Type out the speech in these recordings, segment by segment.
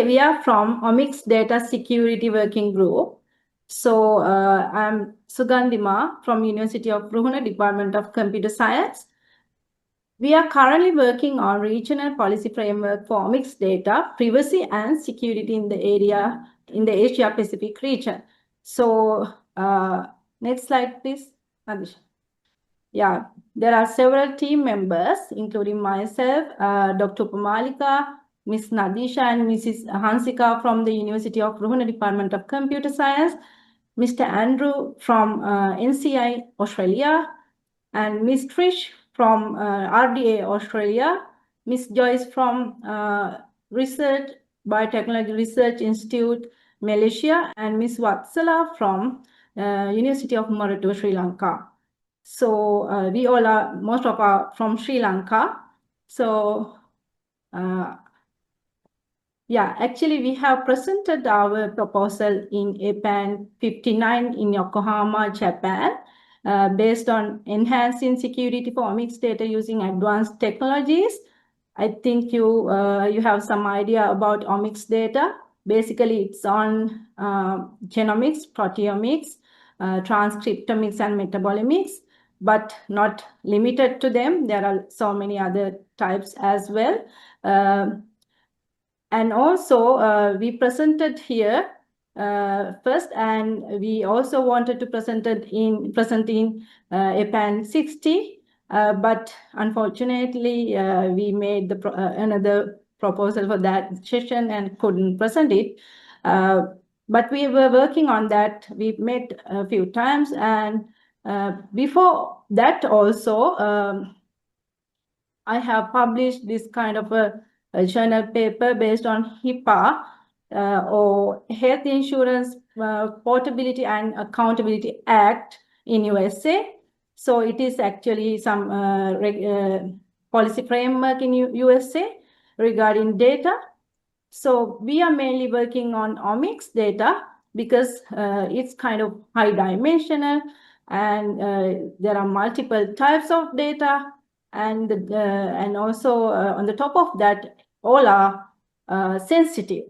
Okay, we are from Omics Data Security Working Group. So I'm Sugandima from University of Ruhana, Department of Computer Science. We are currently working on regional policy framework for Omics data, privacy and security in the area, in the Asia Pacific region. So next slide, please, Nadisha. Yeah, there are several team members, including myself, Dr. Pumalika, Ms. Nadisha and Mrs. Hansika from the University of Ruhana Department of Computer Science, Mr. Andrew from NCI Australia, and Ms. Trish from RDA Australia, Ms. Joyce from Biotechnology Research Institute, Malaysia, and Ms. Vatsala from University of Moratuwa, Sri Lanka. So we all are, most of our from Sri Lanka. So yeah, actually we have presented our proposal in APAN59 in Yokohama, Japan, based on enhancing security for omics data using advanced technologies. I think you have some idea about omics data. Basically, it's on genomics, proteomics, transcriptomics, and metabolomics, but not limited to them. There are so many other types as well. And also, we presented here first, and we also wanted to present in APAN60, but unfortunately, we made another proposal for that session and couldn't present it. But we were working on that. We met a few times, and before that also, I have published this kind of a journal paper based on HIPAA, or Health Insurance Portability and Accountability Act in USA. So it is actually some policy framework in USA regarding data. So we are mainly working on omics data because it's kind of high dimensional, and there are multiple types of data, and also on the top of that, all are sensitive.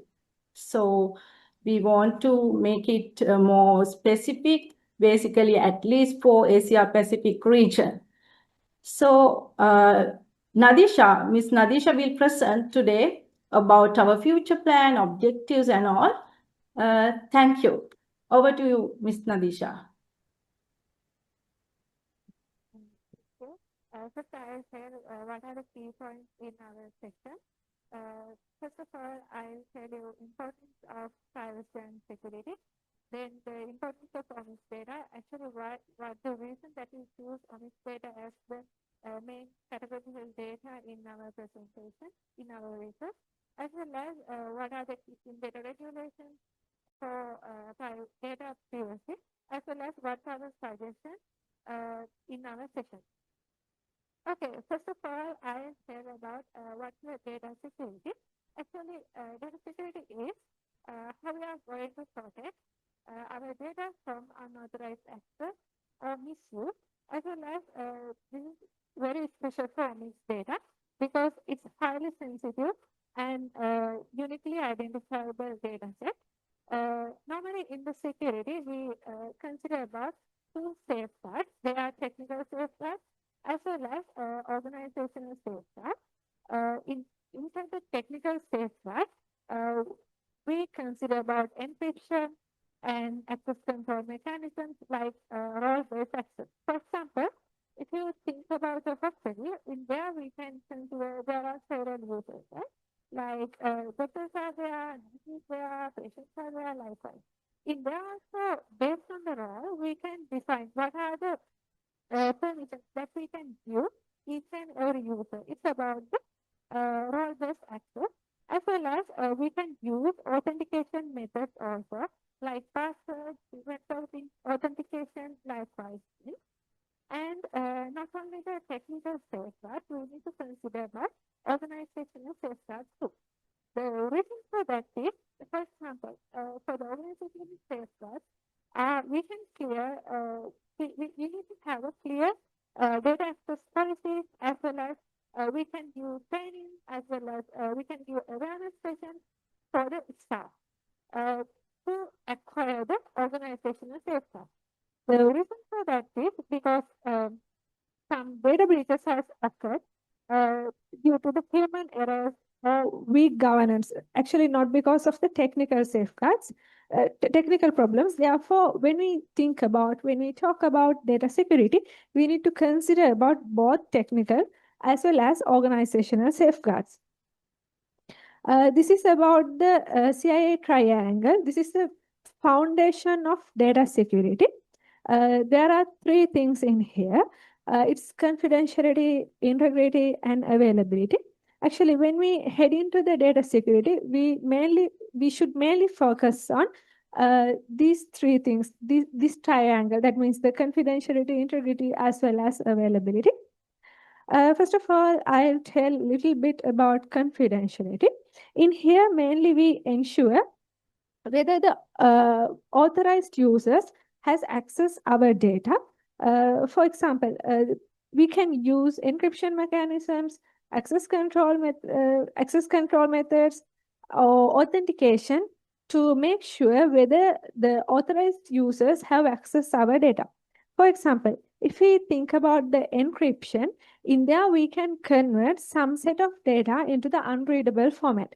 So we want to make it more specific, basically at least for Asia Pacific region. So Nadisha, Ms. Nadisha will present today about our future plan, objectives, and all. Thank you. Over to you, Ms. Nadisha. First, I'll share what are the key points in our session. First of all, I'll tell you importance of privacy and security. Then the importance of omics data. Actually, what the reason that we choose omics data as the main categorical data in our presentation, in our research, as well as what are the key data regulations for data privacy, as well as what are the suggestions in our session. Okay, first of all, I'll share about what the data security. Actually, data security is how we are going to protect our data from unauthorized access or misuse, as well as this is very special for omics data because it's highly sensitive and uniquely identifiable data set. Normally in the security, we consider about two safeguards. They are technical safeguards as well as organizational safeguards. Inside the technical safeguards, we consider about encryption and access control mechanisms like role-based access. For example, if you think about a factory, in there we can consider there are several users, right? Like doctors are there, nurses there, patients are there, likewise. In there also, based on the role, we can define what are the permissions that we can use each and every user. It's about the role-based access, as well as we can use authentication methods also, like password, web authentication, likewise. And not only the technical safeguards, we need to consider about organizational safeguards too. The reason for that is, for example, for the organizational safeguards, we can clear, we need to have a clear data access policies, as well as we can do training, as well as we can do awareness sessions for the staff to acquire the organizational safeguards. The reason for that is because some data breaches has occurred due to the human errors or weak governance. Actually, not because of the technical safeguards, technical problems. Therefore, when we talk about data security, we need to consider about both technical as well as organizational safeguards. This is about the CIA triangle. This is the foundation of data security. There are three things in here. It's confidentiality, integrity, and availability. Actually, when we head into the data security, we should mainly focus on these three things, this triangle. That means the confidentiality, integrity, as well as availability. First of all, I'll tell a little bit about confidentiality. In here, mainly we ensure whether the authorized users has access our data. For example, we can use encryption mechanisms, access control methods, or authentication to make sure whether the authorized users have access our data. For example, if we think about the encryption, in there we can convert some set of data into the unreadable format.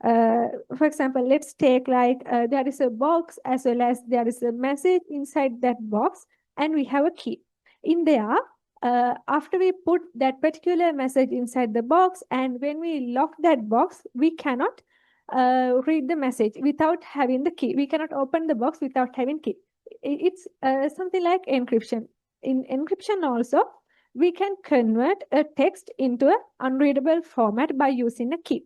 For example, let's take there is a box as well as there is a message inside that box, and we have a key. In there, after we put that particular message inside the box, and when we lock that box, we cannot read the message without having the key. We cannot open the box without having key. It's something like encryption. In encryption also, we can convert a text into an unreadable format by using a key.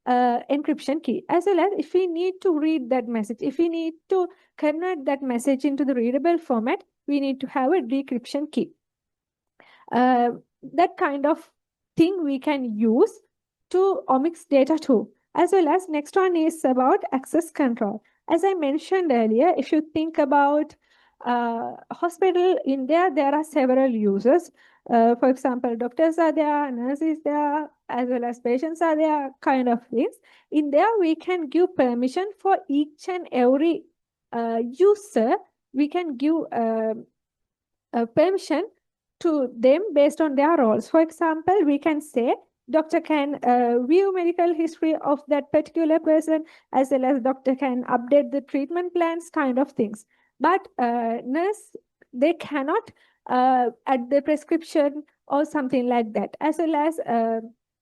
Encryption key, as well as if we need to read that message, if we need to convert that message into the readable format, we need to have a decryption key. That kind of thing we can use to omics data too. As well as next one is about access control. As I mentioned earlier, if you think about hospital, in there are several users. For example, doctors are there, nurses there, as well as patients are there, kind of things. In there, we can give permission for each and every user. We can give permission to them based on their roles. For example, we can say doctor can view medical history of that particular person, as well as doctor can update the treatment plans, kind of things. But nurse, they cannot add the prescription or something like that, as well as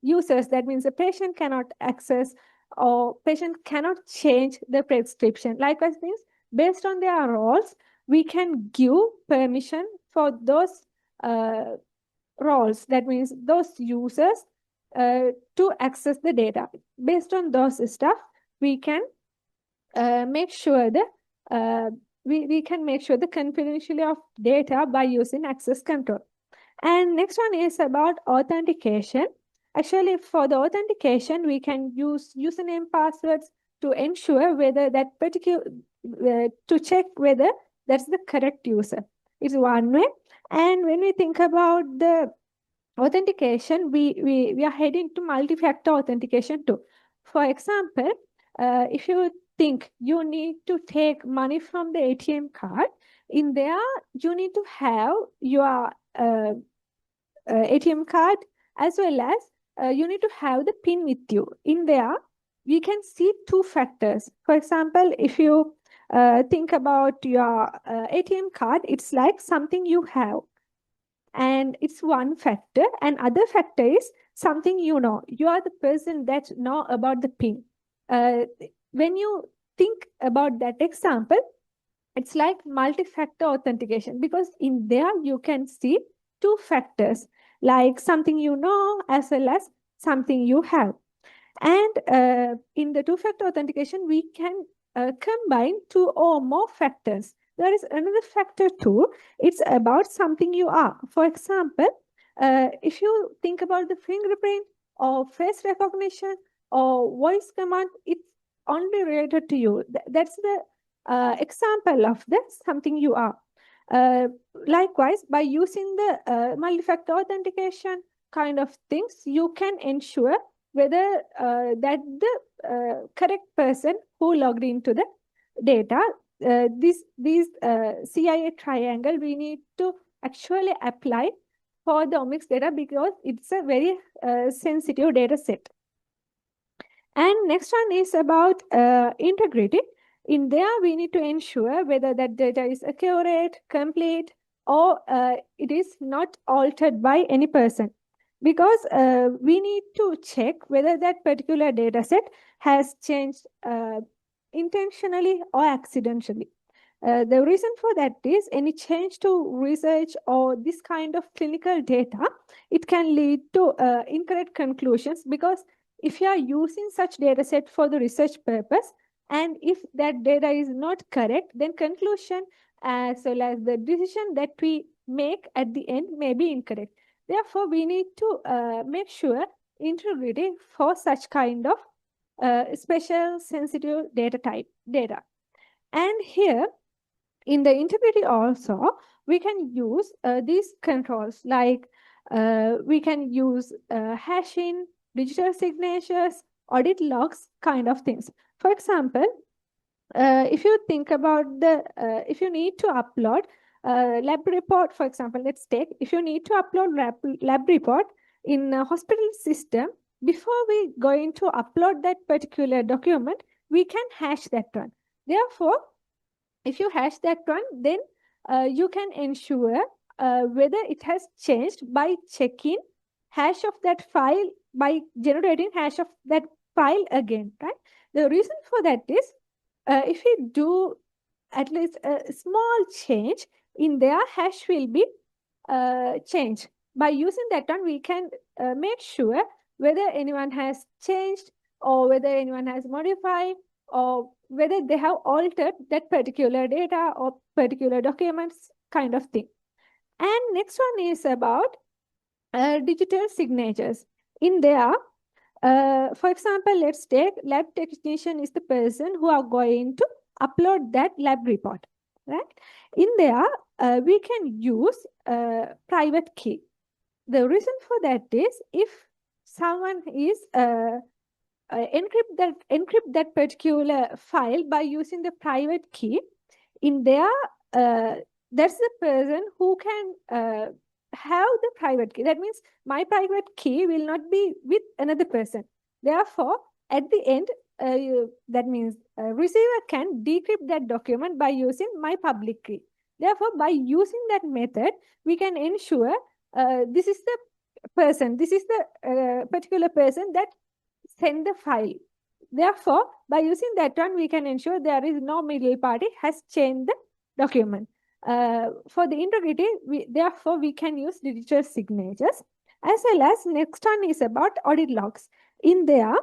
users. That means the patient cannot access or patient cannot change the prescription. Likewise, means based on their roles, we can give permission for those roles. That means those users to access the data. Based on those stuff, we can make sure that we can make sure the confidentiality of data by using access control. And next one is about authentication. Actually, for the authentication, we can use username passwords to ensure whether that particular, to check whether that's the correct user. It's one way. And when we think about the authentication, we are heading to multi-factor authentication too. For example, if you think you need to take money from the ATM card, in there you need to have your ATM card, as well as you need to have the PIN with you. In there, we can see two factors. For example, if you think about your ATM card, it's like something you have, and it's one factor. And other factor is something you know. You are the person that know about the PIN. When you think about that example, it's like multi-factor authentication, because in there you can see two factors, like something you know as well as something you have. And in the two-factor authentication, we can combine two or more factors. There is another factor too. It's about something you are. For example, if you think about the fingerprint or face recognition or voice command, it's only related to you. That's the example of the something you are. Likewise, by using the multi-factor authentication kind of things, you can ensure whether that the correct person who logged into the data. These CIA triangle we need to actually apply for the omics data because it's a very sensitive data set. And next one is about integrity. In there, we need to ensure whether that data is accurate, complete, or it is not altered by any person. Because we need to check whether that particular data set has changed intentionally or accidentally. The reason for that is any change to research or this kind of clinical data, it can lead to incorrect conclusions, because if you are using such data set for the research purpose, and if that data is not correct, then conclusion as well as the decision that we make at the end may be incorrect. Therefore, we need to make sure integrity for such kind of special sensitive data. And here, in the integrity also, we can use these controls, like we can use hashing, digital signatures, audit logs, kind of things. For example, if you think about if you need to upload lab report, for example, let's take, if you need to upload lab report in a hospital system, before we going to upload that particular document, we can hash that one. Therefore, if you hash that one, then you can ensure whether it has changed by checking hash of that file, by generating hash of that file again, right? The reason for that is if we do at least a small change in their hash will be changed. By using that one, we can make sure whether anyone has changed or whether anyone has modified or whether they have altered that particular data or particular documents, kind of thing. And next one is about digital signatures. In there, for example, let's take lab technician is the person who are going to upload that lab report, right? In there, we can use private key. The reason for that is if someone is encrypt that particular file by using the private key, in there, that's the person who can have the private key. That means my private key will not be with another person. Therefore, at the end, that means a receiver can decrypt that document by using my public key. Therefore, by using that method, we can ensure this is the person, this is the particular person that send the file. Therefore, by using that one, we can ensure there is no middle party has changed the document. For the integrity, therefore, we can use digital signatures, as well as next one is about audit logs. In there,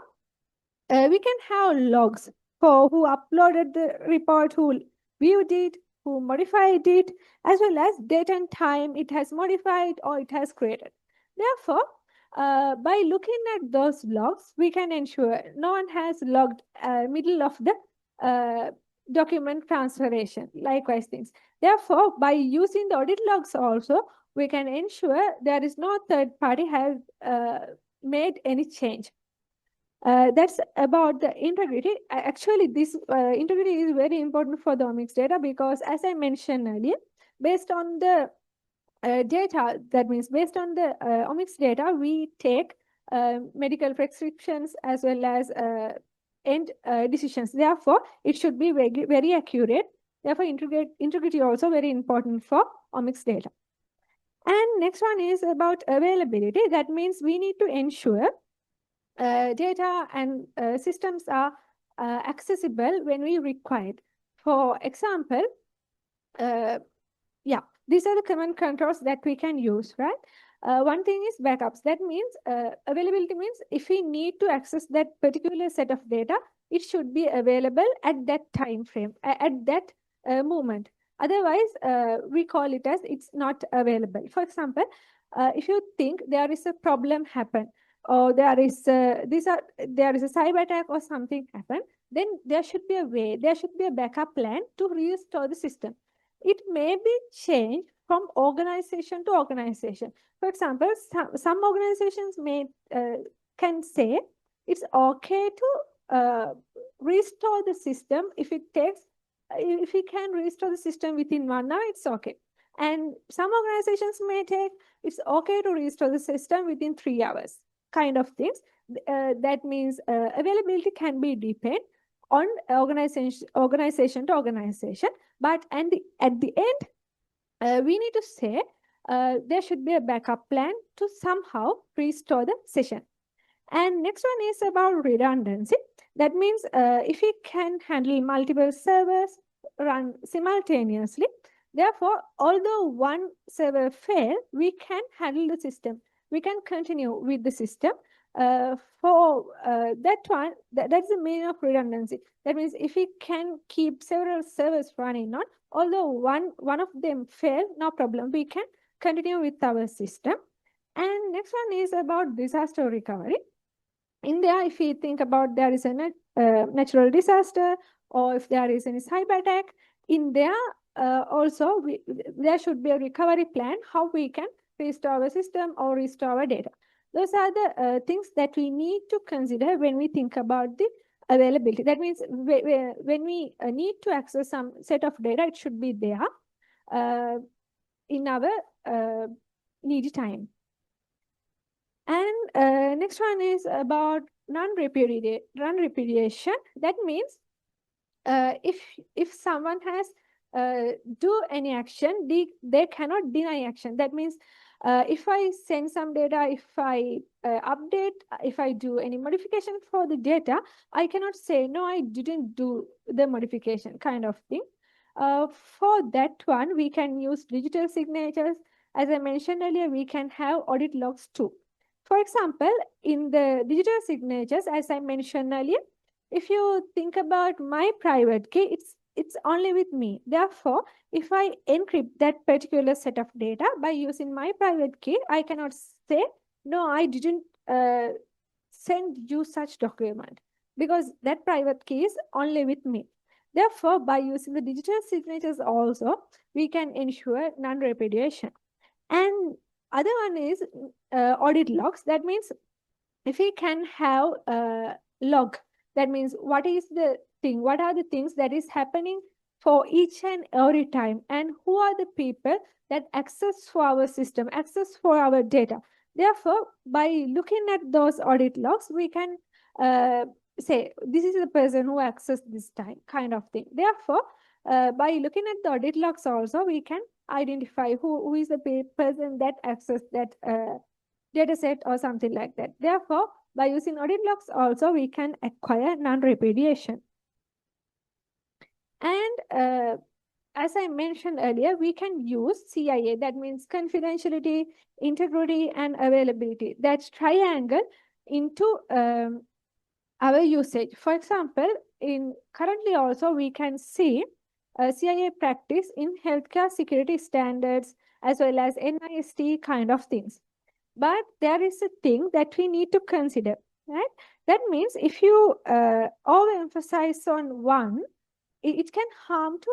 we can have logs for who uploaded the report, who viewed it, who modified it, as well as date and time it has modified or it has created. Therefore, by looking at those logs, we can ensure no one has logged middle of the document transferation, likewise things. Therefore, by using the audit logs also, we can ensure there is no third party has made any change. That's about the integrity. Actually, this integrity is very important for the omics data because, as I mentioned earlier, based on the data, that means based on the omics data, we take medical prescriptions as well as end decisions. Therefore, it should be very, very accurate. Therefore, integrity also very important for omics data. And next one is about availability. That means we need to ensure data and systems are accessible when we require it. For example, these are the common controls that we can use, right? One thing is backups. That means availability means if we need to access that particular set of data, it should be available at that time frame, at that moment. Otherwise, we call it as it's not available. For example, if you think there is a problem happen, or there is a cyber attack or something happen, then there should be a way, there should be a backup plan to restore the system. It may be changed from organization to organization. For example, some organizations may can say it's okay restore the system. If we can restore the system within 1 hour, it's okay. And some organizations may take, it's okay to restore the system within 3 hours, kind of things. That means availability can be depend on organization to organization. But at the end, we need to say there should be a backup plan to somehow restore the session. And next one is about redundancy. That means if we can handle multiple servers run simultaneously, therefore, although one server fail, we can handle the system. We can continue with the system. For that one, that's the meaning of redundancy. That means if we can keep several servers running on, although one of them fail, no problem, we can continue with our system. And next one is about disaster recovery. In there, if we think about there is a natural disaster, or if there is any cyber attack, in there also there should be a recovery plan, how we can restore our system or restore our data. Those are the things that we need to consider when we think about the availability. That means when we need to access some set of data, it should be there in our needed time. And next one is about non-repudiation. That means if someone has do any action, they cannot deny action. That means if I send some data, if I update, if I do any modification for the data, I cannot say, no, I didn't do the modification, kind of thing. For that one, we can use digital signatures. As I mentioned earlier, we can have audit logs too. For example, in the digital signatures, as I mentioned earlier, if you think about my private key, it's only with me. Therefore, if I encrypt that particular set of data by using my private key, I cannot say, no, I didn't send you such document, because that private key is only with me. Therefore, by using the digital signatures also, we can ensure non-repudiation. And other one is audit logs. That means if we can have a log, that means what is the thing, what are the things that is happening for each and every time, and who are the people that access for our system, access for our data. Therefore, by looking at those audit logs, we can say, this is the person who accessed this time, kind of thing. Therefore, by looking at the audit logs also, we can identify who is the person that accessed that data set or something like that. Therefore, by using audit logs also, we can acquire non-repudiation. And as I mentioned earlier, we can use CIA, that means confidentiality, integrity, and availability. That's triangle into our usage. For example, currently also we can see CIA practice in healthcare security standards as well as NIST kind of things. But there is a thing that we need to consider, right? That means if you overemphasize on one, it can harm to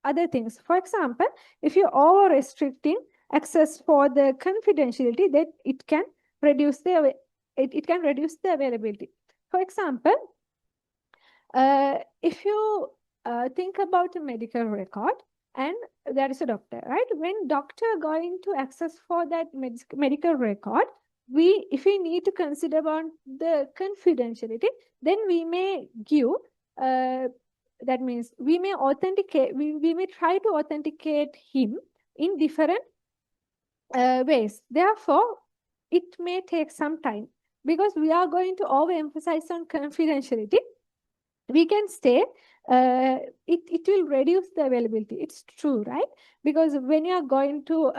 other things. For example, if you're over restricting access for the confidentiality, that it can reduce the availability. For example, if you think about a medical record and there is a doctor, right? When doctor going to access for that medical record, if we need to consider on the confidentiality, then we may give that means we may authenticate, we may try to authenticate him in different ways. Therefore, it may take some time because we are going to overemphasize on confidentiality. We can say it will reduce the availability. It's true, right? Because when you are going to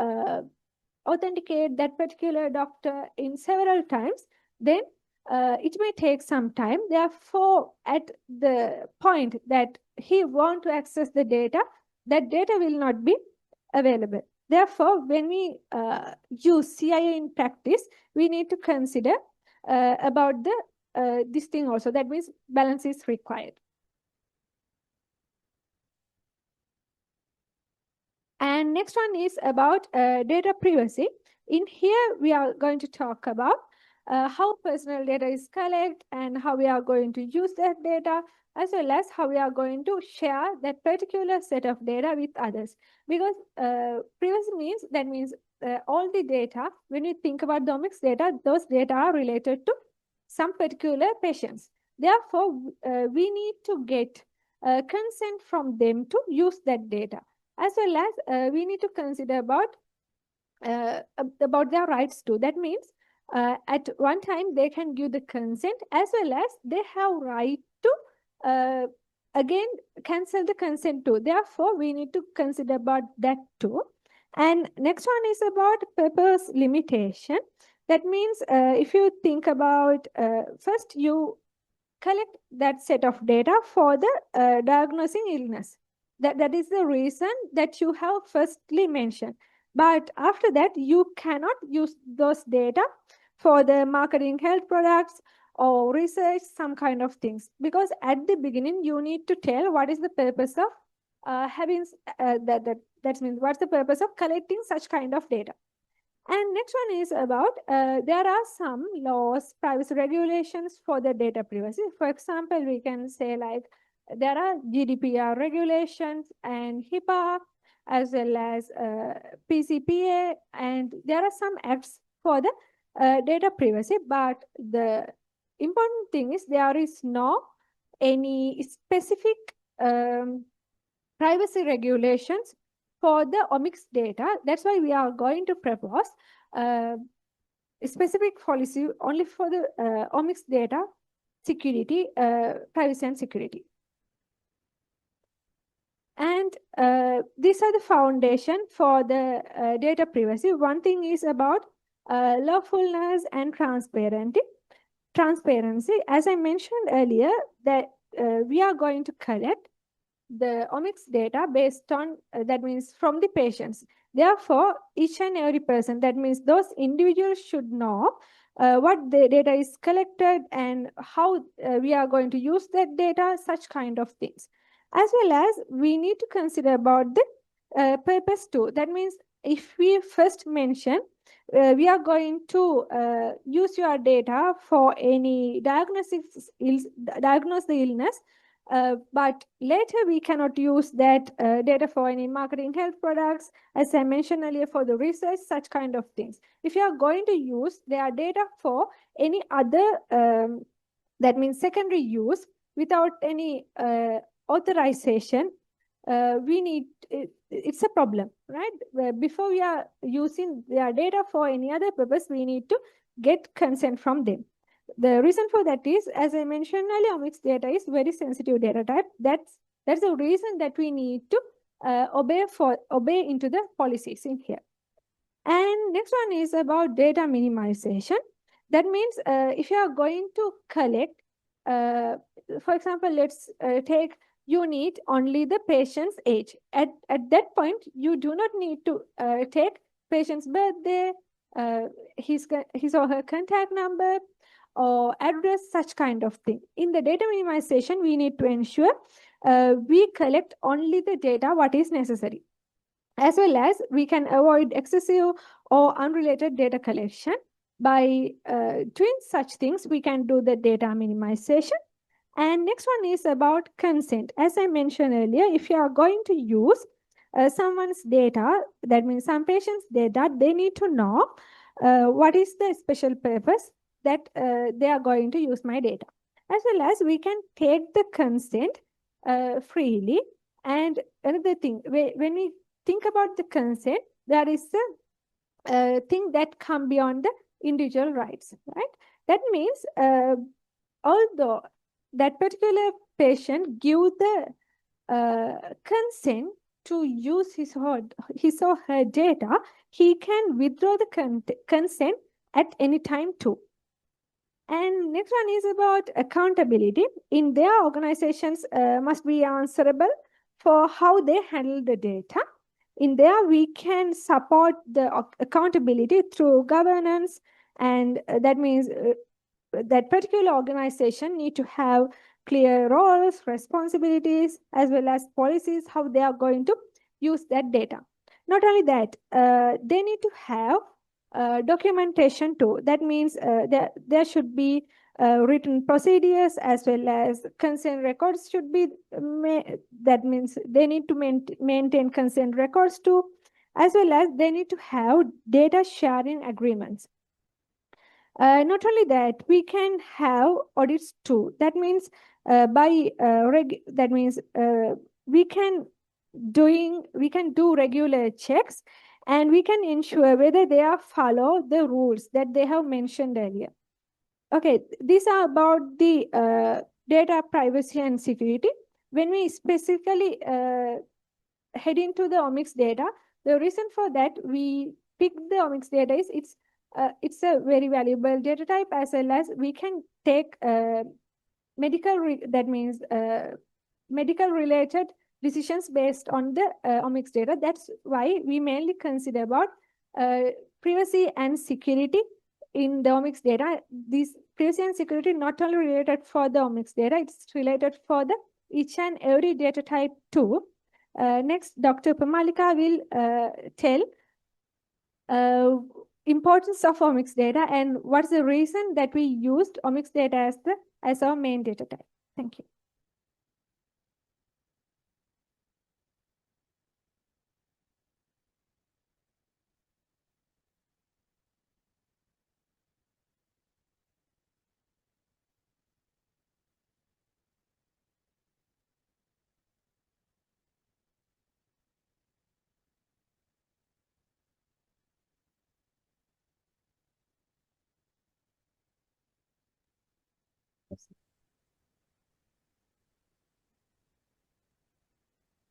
authenticate that particular doctor in several times, then it may take some time. Therefore, at the point that he want to access the data, that data will not be available. Therefore, when we use CIA in practice, we need to consider about this thing also. That means balance is required. And next one is about data privacy. In here, we are going to talk about how personal data is collected and how we are going to use that data, as well as how we are going to share that particular set of data with others. Because privacy means, that means all the data, when you think about the omics data, those data are related to some particular patients. Therefore, we need to get consent from them to use that data, as well as we need to consider about their rights too. That means at one time they can give the consent, as well as they have right to again cancel the consent too. Therefore, we need to consider about that too. And next one is about purpose limitation. That means if you think about first you collect that set of data for the diagnosing illness. That is the reason that you have firstly mentioned. But after that, you cannot use those data for the marketing health products or research some kind of things. Because at the beginning, you need to tell what is the purpose of having that means what's the purpose of collecting such kind of data. And next one is about there are some laws, privacy regulations for the data privacy. For example, we can say like there are GDPR regulations and HIPAA, as well as PCPA, and there are some acts for the data privacy. But the important thing is there is no any specific privacy regulations for the omics data. That's why we are going to propose a specific policy only for the omics data security, privacy and security. And these are the foundation for the data privacy. One thing is about lawfulness and transparency. As I mentioned earlier, that we are going to collect the omics data based on, that means from the patients. Therefore, each and every person, that means those individuals should know what the data is collected and how we are going to use that data, such kind of things. As well as we need to consider about the purpose too. That means if we first mention, we are going to use your data for any diagnose the illness, but later we cannot use that data for any marketing health products, as I mentioned earlier, for the research, such kind of things. If you are going to use their data for any other, that means secondary use, without any authorization, we need, it's a problem, right? Before we are using their data for any other purpose, we need to get consent from them. The reason for that is, as I mentioned earlier, omics data is very sensitive data type. That's the reason that we need to obey into the policies in here. And next one is about data minimization. That means if you are going to collect, for example, let's take, you need only the patient's age. At that point, you do not need to take patient's birthday, his or her contact number, or address, such kind of thing. In the data minimization, we need to ensure we collect only the data what is necessary. As well as we can avoid excessive or unrelated data collection. By doing such things, we can do the data minimization. And next one is about consent. As I mentioned earlier, if you are going to use someone's data, that means some patient's data, they need to know what is the special purpose that they are going to use my data. As well as we can take the consent freely. And another thing, when we think about the consent, there is a thing that come beyond the individual rights, right? That means although that particular patient give the consent to use his or her data, he can withdraw the consent at any time too. And next one is about accountability. In their organizations must be answerable for how they handle the data. In there, we can support the accountability through governance, and that means that particular organization need to have clear roles, responsibilities, as well as policies, how they are going to use that data. Not only that, they need to have documentation too. That means there should be written procedures as well as consent records should be that means they need to maintain consent records too, as well as they need to have data sharing agreements. Not only that, we can have audits too. That means we can do regular checks, and we can ensure whether they are follow the rules that they have mentioned earlier. Okay, these are about the data privacy and security. When we specifically head into the Omics data, the reason for that we pick the Omics data is it's a very valuable data type, as well as we can take medical related decisions based on the Omics data. That's why we mainly consider about privacy and security in the Omics data. This privacy and security not only related for the Omics data, it's related for the each and every data type too. Next, Dr. Pamalika will tell importance of Omics data and what's the reason that we used Omics data as our main data type. Thank you.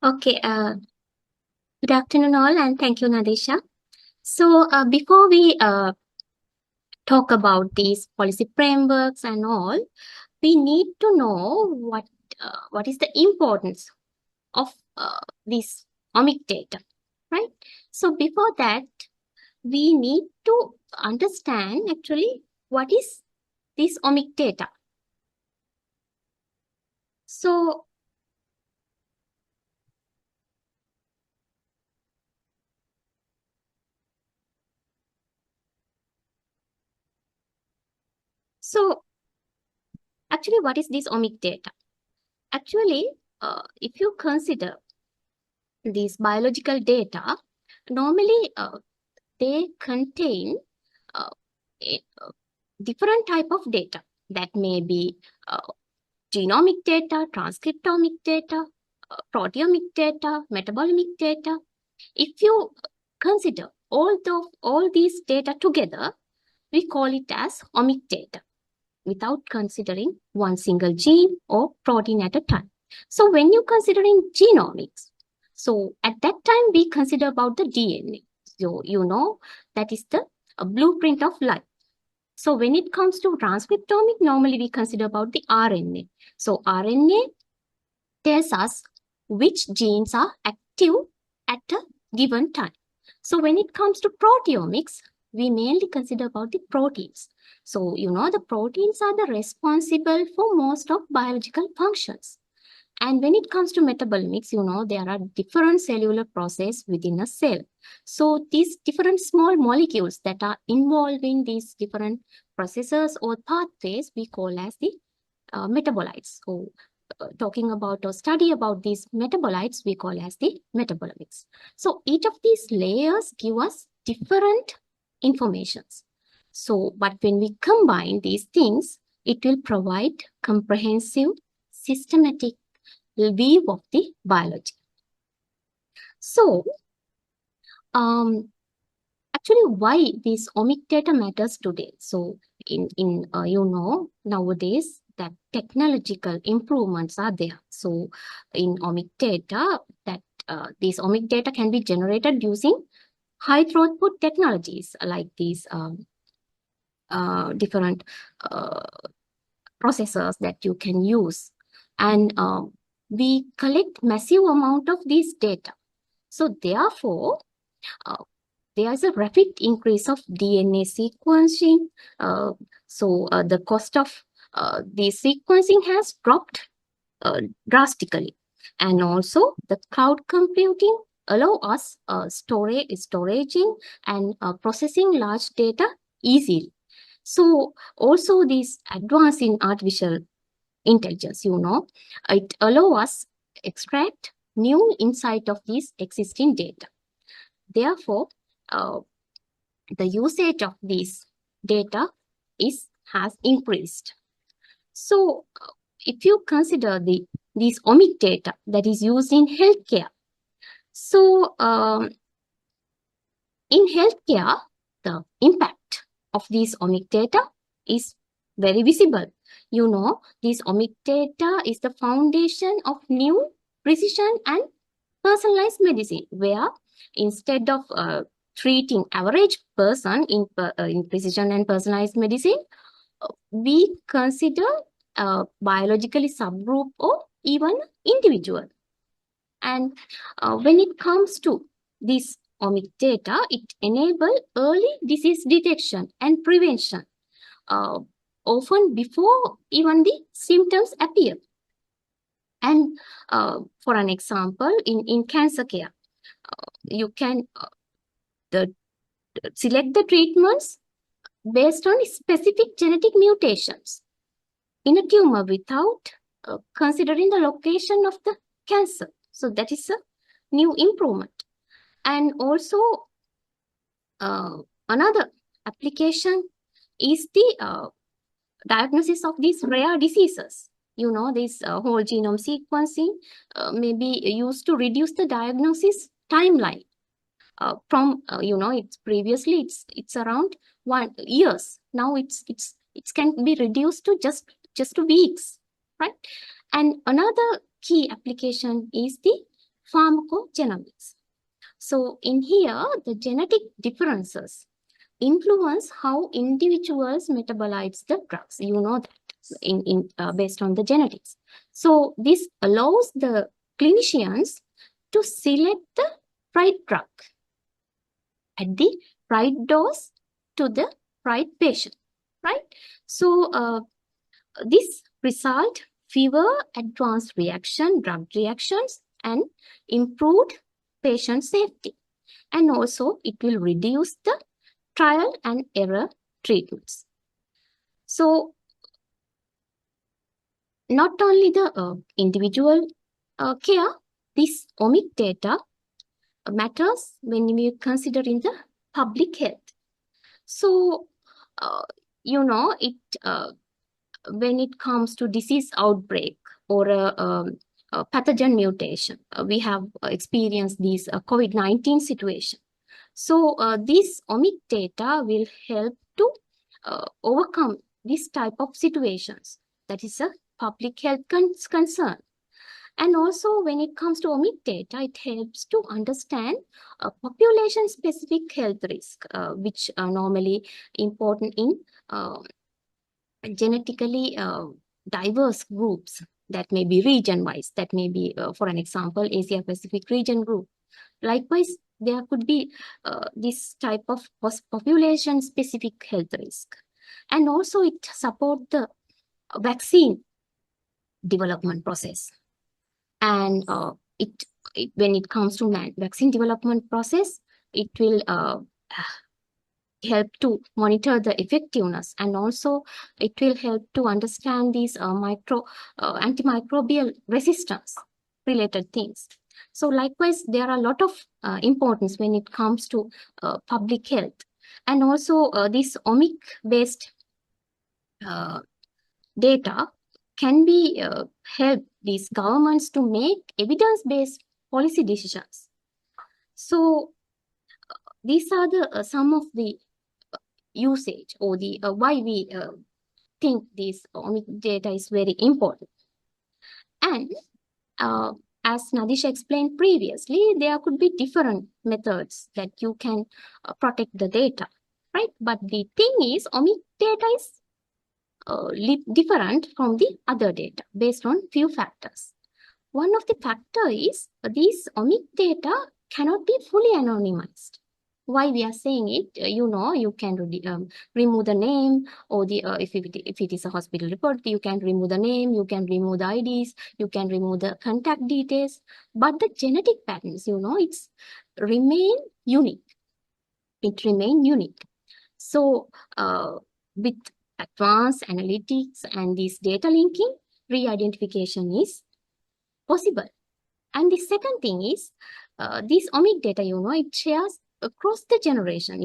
Okay, good afternoon all, and thank you, Nadesha. So before we talk about these policy frameworks and all, we need to know what is the importance of this Omic data, right? So before that, we need to understand actually what is this Omic data. So actually, what is this Omic data? Actually, if you consider these biological data, normally they contain a different type of data. That may be genomic data, transcriptomic data, proteomic data, metabolomic data. If you consider all these data together, we call it as omic data, without considering one single gene or protein at a time. So when you're considering genomics, so at that time we consider about the DNA. So you know that is the blueprint of life. So when it comes to transcriptomic, normally we consider about the RNA. So RNA tells us which genes are active at a given time. So when it comes to proteomics, we mainly consider about the proteins. So you know the proteins are the responsible for most of biological functions. And when it comes to metabolomics, you know, there are different cellular processes within a cell. So these different small molecules that are involved in these different processes or pathways, we call as the metabolites. So talking about or study about these metabolites, we call as the metabolomics. So each of these layers give us different informations. So, but when we combine these things, it will provide comprehensive, systematic view of the biology. So, actually, why this omic data matters today? So, you know, nowadays that technological improvements are there. So, in omic data, that these omic data can be generated using high throughput technologies like these different processors that you can use, and we collect massive amount of these data. So therefore, there is a rapid increase of DNA sequencing. So the cost of the sequencing has dropped drastically. And also the cloud computing allow us storaging and processing large data easily. So also this advance in artificial intelligence, it allow us extract new insight of these existing data. Therefore, the usage of these data has increased. So if you consider these omic data that is used in healthcare, so in healthcare, the impact of these omic data is very visible. This omic data is the foundation of new precision and personalized medicine, where instead of treating average person in precision and personalized medicine, we consider biologically subgroup or even individual. And when it comes to this omic data, it enables early disease detection and prevention, often before even the symptoms appear. And for an example, in cancer care, you can select the treatments based on specific genetic mutations in a tumor without considering the location of the cancer. So that is a new improvement. And also another application is the diagnosis of these rare diseases. This whole genome sequencing may be used to reduce the diagnosis timeline. From it's previously it's around 1 year. Now it can be reduced to just weeks, right? And another key application is the pharmacogenomics. So in here, the genetic differences influence how individuals metabolize the drugs. That based on the genetics. So this allows the clinicians to select the right drug at the right dose to the right patient, right? So this result fewer advanced drug reactions, and improved patient safety. And also it will reduce the trial and error treatments. So not only the individual care, this omic data matters when we consider in the public health. So, when it comes to disease outbreak or a pathogen mutation, we have experienced these COVID-19 situation. So this omic data will help to overcome this type of situations. That is a public health concern. And also when it comes to omic data, it helps to understand population-specific health risk, which are normally important in genetically diverse groups that may be region-wise. That may be, for an example, Asia-Pacific region group. Likewise, there could be this type of population-specific health risk. And also it supports the vaccine development process. And when it comes to vaccine development process, it will help to monitor the effectiveness, and also it will help to understand these antimicrobial resistance related things. So likewise, there are a lot of importance when it comes to public health. And also this omic based data can be help these governments to make evidence-based policy decisions. So these are the some of the usage or the why we think this omic data is very important. And as Nadisha explained previously, there could be different methods that you can protect the data, right? But the thing is, omic data is different from the other data based on few factors. One of the factor is these omic data cannot be fully anonymized. Why we are saying it? You can remove the name, or the if it is a hospital report, you can remove the name, you can remove the IDs, you can remove the contact details. But the genetic patterns, it's remain unique. It remain unique. So with advanced analytics and this data linking, re-identification is possible. And the second thing is, this omic data, it shares across the generation.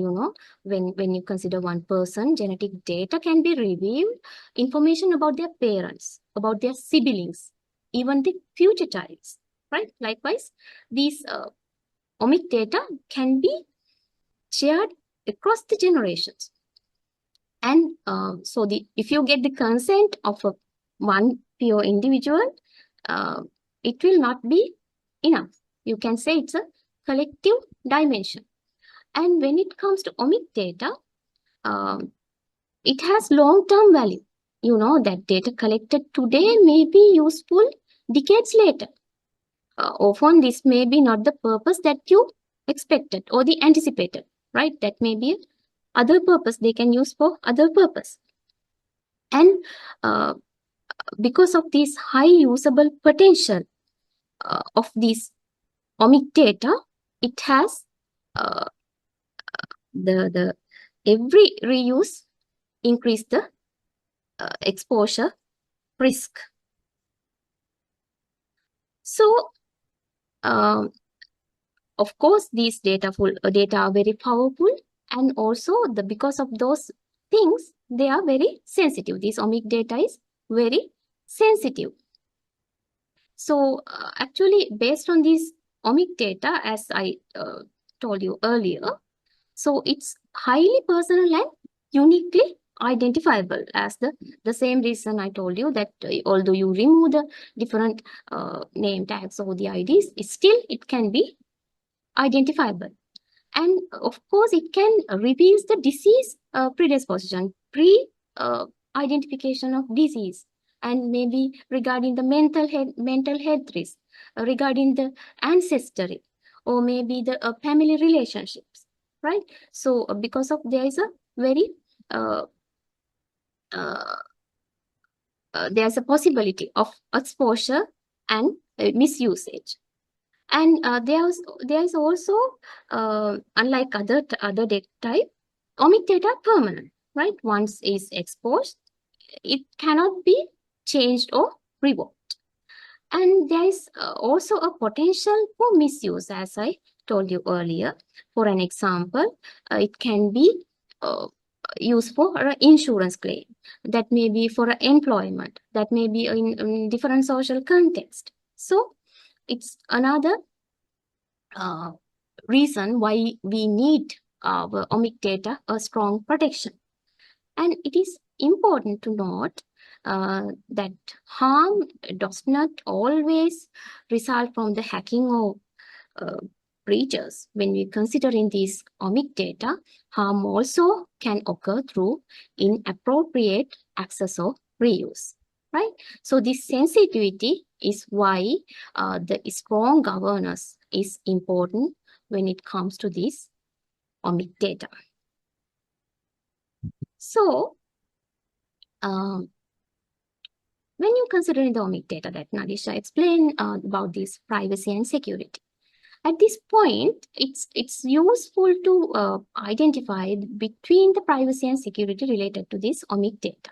When you consider one person, genetic data can be revealed information about their parents, about their siblings, even the future childs, right? Likewise, these omic data can be shared across the generations. And so if you get the consent of one pure individual, it will not be enough. You can say it's a collective dimension. And when it comes to omic data, it has long-term value. That data collected today may be useful decades later. Often this may be not the purpose that you expected or the anticipated, right? That may be other purpose they can use for other purpose. And because of this high usable potential of these omic data, it has the every reuse increase the exposure risk. So of course these data are very powerful, and also because of those things they are very sensitive. This omic data is very sensitive. So actually, based on this omic data, as I told you earlier, so it's highly personal and uniquely identifiable, as the same reason I told you that although you remove the different name tags or the IDs, it can be identifiable. And of course, it can reveal the disease predisposition, pre-identification of disease, and maybe regarding the mental health risk, regarding the ancestry, or maybe the family relationships, right? So because of there is a very there's a possibility of exposure and misusage. And there is also, unlike other data type, omic data are permanent, right? Once is exposed, it cannot be changed or revoked. And there is also a potential for misuse, as I told you earlier. For an example, it can be used for an insurance claim. That may be for employment. That may be in different social context. So it's another reason why we need our omic data a strong protection. And it is important to note that harm does not always result from the hacking or breaches. When we consider in these omic data, harm also can occur through inappropriate access or reuse, right? So this sensitivity is why the strong governance is important when it comes to this omic data. So when you consider the omic data that Nadisha explained about this privacy and security, at this point, it's useful to identify between the privacy and security related to this omic data.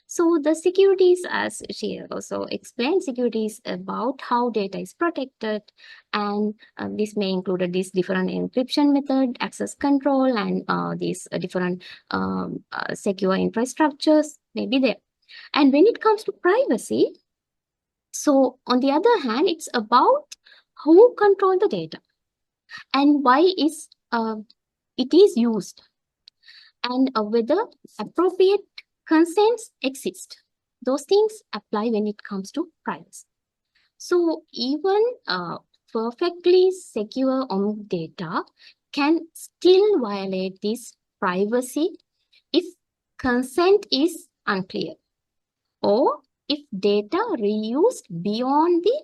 So the securities, as she also explained, security is about how data is protected, and this may include these different encryption method, access control, and these different secure infrastructures may be there. And when it comes to privacy, so on the other hand, it's about who control the data and why it is used, and whether appropriate consents exist. Those things apply when it comes to privacy. So even perfectly secure omic data can still violate this privacy if consent is unclear, or if data reused beyond the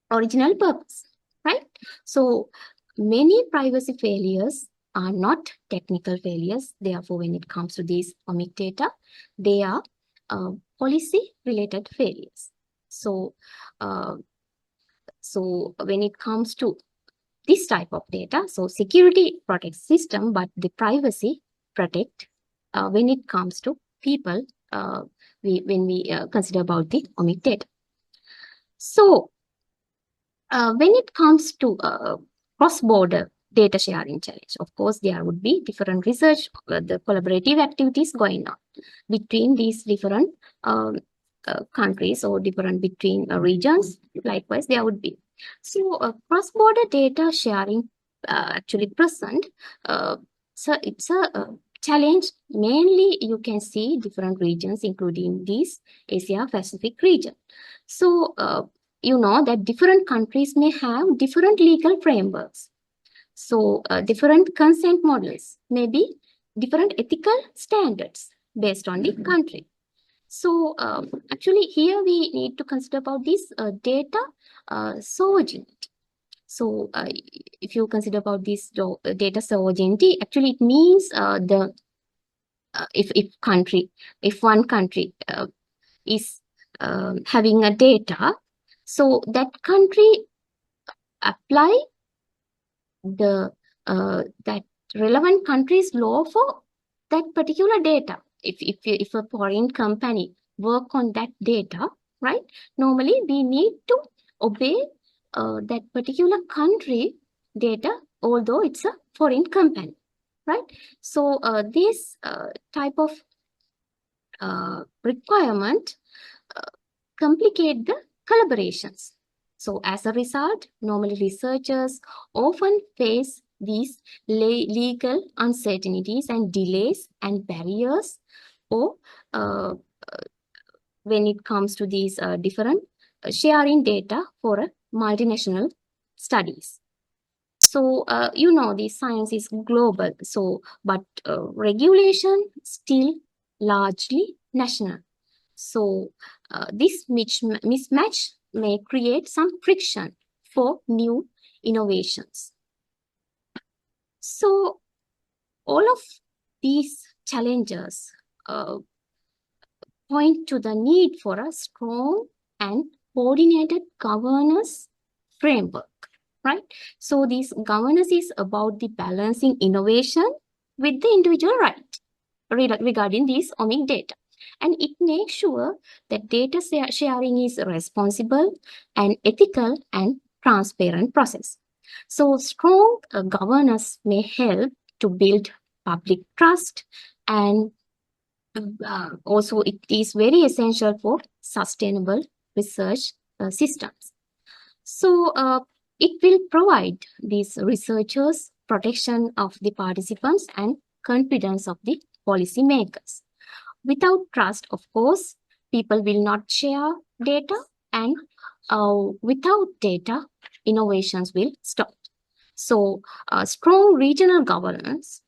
original purpose, right? So many privacy failures are not technical failures. Therefore, when it comes to these omic data, they are policy-related failures. So when it comes to this type of data, so security protects system, but the privacy protect when it comes to people when we consider about the omic data. So when it comes to cross-border data sharing challenge, of course, there would be different research, the collaborative activities going on between these different countries or different between regions. Likewise, there would be. So cross-border data sharing actually present. So it's a challenge. Mainly, you can see different regions, including these Asia Pacific region. So you know that different countries may have different legal frameworks. So different consent models, maybe different ethical standards based on the country. So actually here we need to consider about this data sovereignty. So if you consider about this data sovereignty, actually it means if one country is having a data, so that country apply the that relevant country's law for that particular data. If a foreign company work on that data, right? Normally we need to obey that particular country data, although it's a foreign company, right? So this type of requirement complicate the collaborations. So as a result, normally researchers often face these legal uncertainties and delays and barriers, or when it comes to these different sharing data for multinational studies. So you know, the science is global, so but regulation still largely national. So this mismatch may create some friction for new innovations. So all of these challenges point to the need for a strong and coordinated governance framework, right? So this governance is about the balancing innovation with the individual right regarding these omic data. And it makes sure that data sharing is a responsible and ethical and transparent process. So strong governance may help to build public trust, and also it is very essential for sustainable research systems. So it will provide these researchers protection of the participants and confidence of the policymakers. Without trust, of course, people will not share data, and without data, innovations will stop. So strong regional governance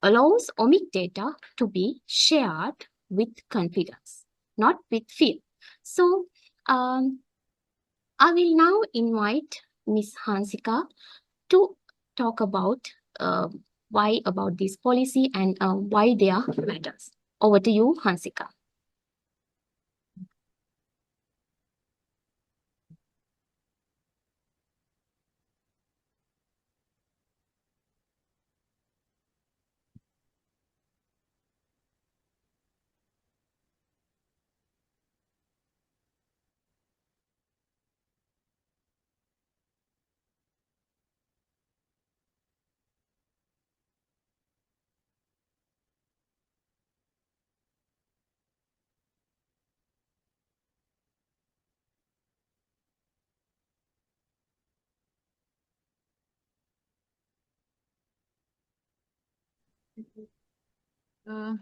allows omic data to be shared with confidence, not with fear. So I will now invite Ms. Hansika to talk about why about this policy and why they are matters. Over to you, Hansika.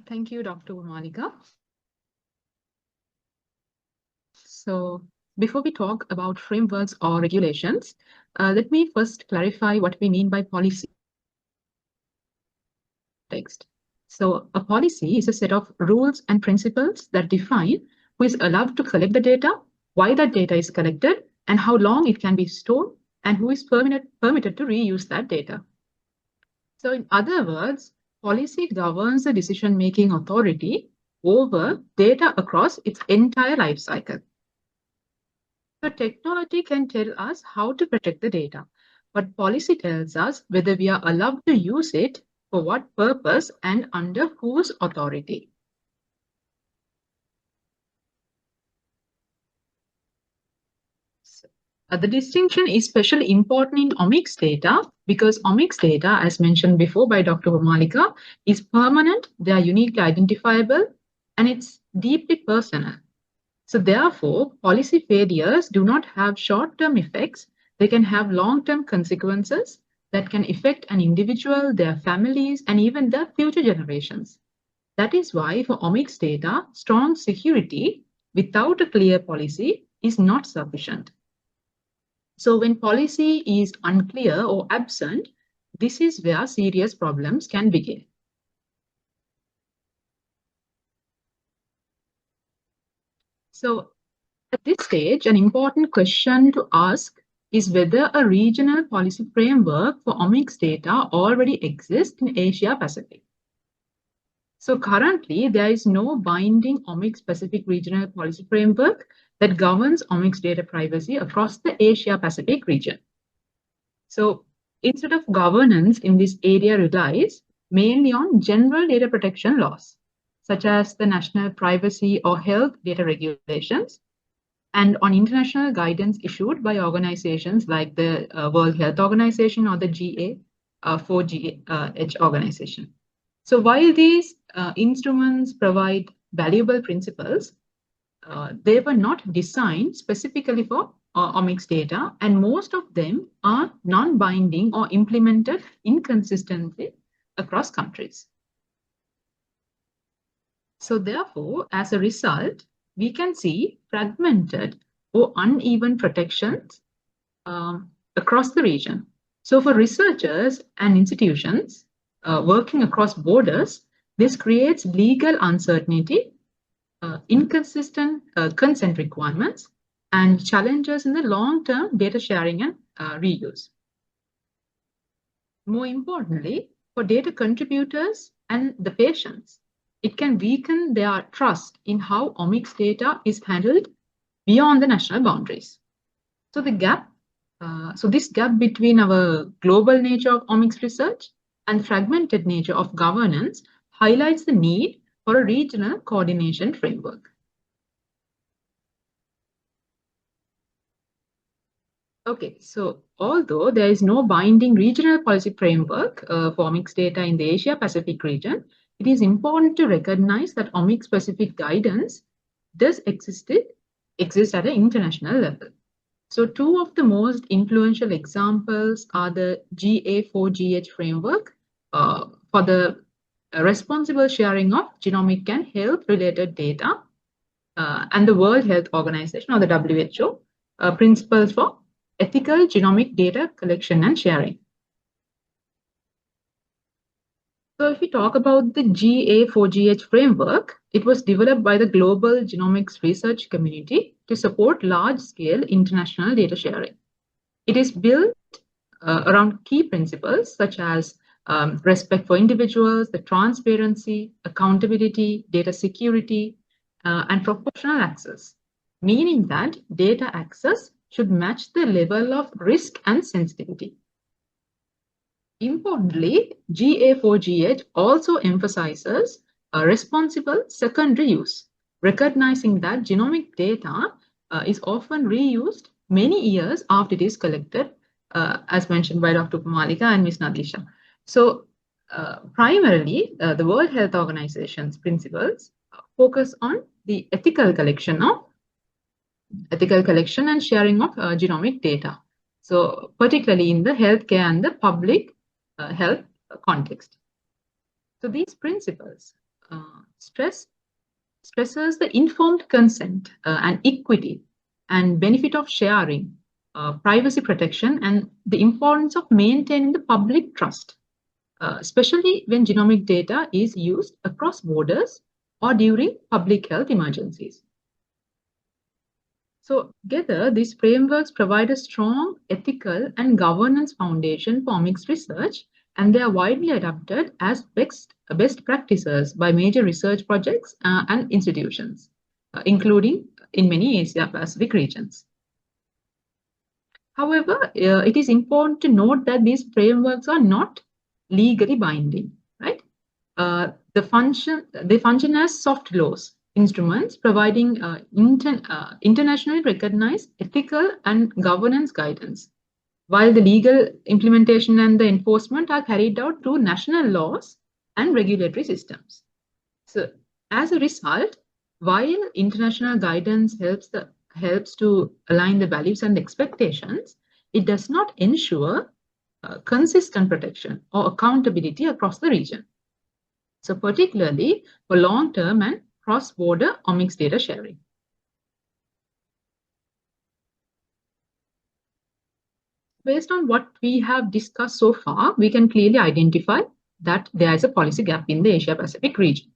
Thank you, Dr. Monica. So before we talk about frameworks or regulations, let me first clarify what we mean by policy. Text. So a policy is a set of rules and principles that define who is allowed to collect the data, why that data is collected, and how long it can be stored and who is permitted to reuse that data. So in other words, policy governs the decision-making authority over data across its entire life cycle. So technology can tell us how to protect the data, but policy tells us whether we are allowed to use it, for what purpose, and under whose authority. The distinction is especially important in omics data because omics data, as mentioned before by Dr. Malika, is permanent, they are uniquely identifiable, and it's deeply personal. So therefore, policy failures do not have short-term effects. They can have long-term consequences that can affect an individual, their families, and even their future generations. That is why for omics data, strong security without a clear policy is not sufficient. So when policy is unclear or absent, this is where serious problems can begin. So at this stage, an important question to ask is whether a regional policy framework for omics data already exists in Asia Pacific. So currently, there is no binding omics Pacific regional policy framework that governs omics data privacy across the Asia Pacific region. So instead of governance in this area relies mainly on general data protection laws, such as the National Privacy or Health Data Regulations, and on international guidance issued by organizations like the World Health Organization or the GA4GH organization. So while these instruments provide valuable principles, they were not designed specifically for omics data, and most of them are non-binding or implemented inconsistently across countries. So therefore, as a result, we can see fragmented or uneven protections across the region. So for researchers and institutions working across borders, this creates legal uncertainty, inconsistent consent requirements, and challenges in the long-term data sharing and reuse. More importantly, for data contributors and the patients, it can weaken their trust in how omics data is handled beyond the national boundaries. So the gap, this gap between our global nature of omics research and fragmented nature of governance highlights the need for a regional coordination framework. Okay, so although there is no binding regional policy framework for omics data in the Asia Pacific region, it is important to recognize that omics specific guidance does exist at an international level. So two of the most influential examples are the GA4GH framework for the responsible sharing of genomic and health-related data, and the World Health Organization or the WHO principles for ethical genomic data collection and sharing. So if we talk about the GA4GH framework, it was developed by the global genomics research community to support large-scale international data sharing. It is built around key principles such as respect for individuals, the transparency, accountability, data security, and proportional access, meaning that data access should match the level of risk and sensitivity. Importantly, GA4GH also emphasizes a responsible secondary use, recognizing that genomic data is often reused many years after it is collected, as mentioned by Dr. Malika and Ms. Nadisha. So primarily, the World Health Organization's principles focus on the ethical collection and sharing of genomic data. So particularly in the healthcare and the public health context. So these principles stresses the informed consent and equity and benefit of sharing, privacy protection, and the importance of maintaining the public trust, especially when genomic data is used across borders or during public health emergencies. So together, these frameworks provide a strong ethical and governance foundation for omics research, and they are widely adopted as best practices by major research projects and institutions, including in many Asia-Pacific regions. However, it is important to note that these frameworks are not legally binding, right? They function as soft laws, instruments providing internationally recognized ethical and governance guidance, while the legal implementation and the enforcement are carried out through national laws and regulatory systems. So, as a result, while international guidance helps to align the values and expectations, it does not ensure consistent protection or accountability across the region. So particularly for long-term and cross-border omics data sharing. Based on what we have discussed so far, we can clearly identify that there is a policy gap in the Asia-Pacific region.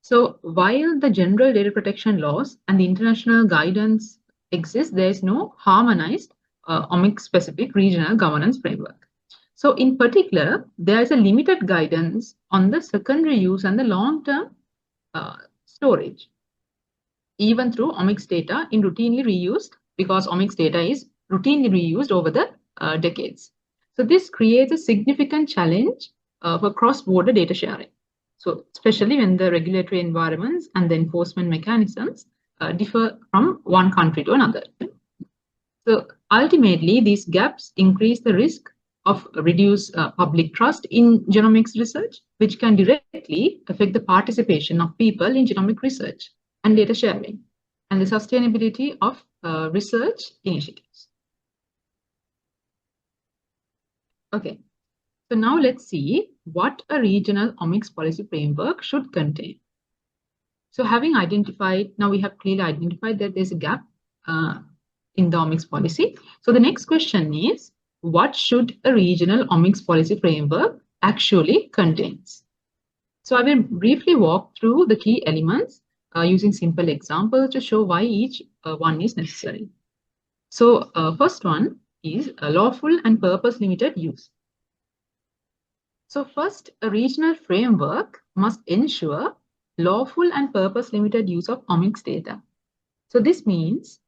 So while the general data protection laws and the international guidance exist, there is no harmonized omics-specific regional governance framework. So in particular, there is a limited guidance on the secondary use and the long-term storage, even through omics data in routinely reused, because omics data is routinely reused over the decades. So this creates a significant challenge for cross-border data sharing. So especially when the regulatory environments and the enforcement mechanisms differ from one country to another. So ultimately, these gaps increase the risk of reduced public trust in genomics research, which can directly affect the participation of people in genomic research and data sharing, and the sustainability of research initiatives. Okay, so now let's see what a regional omics policy framework should contain. So having identified, now we have clearly identified that there's a gap in the omics policy. So the next question is, what should a regional omics policy framework actually contains? So I will briefly walk through the key elements using simple examples to show why each one is necessary. So first one is a lawful and purpose-limited use. So first, a regional framework must ensure lawful and purpose-limited use of omics data. So this means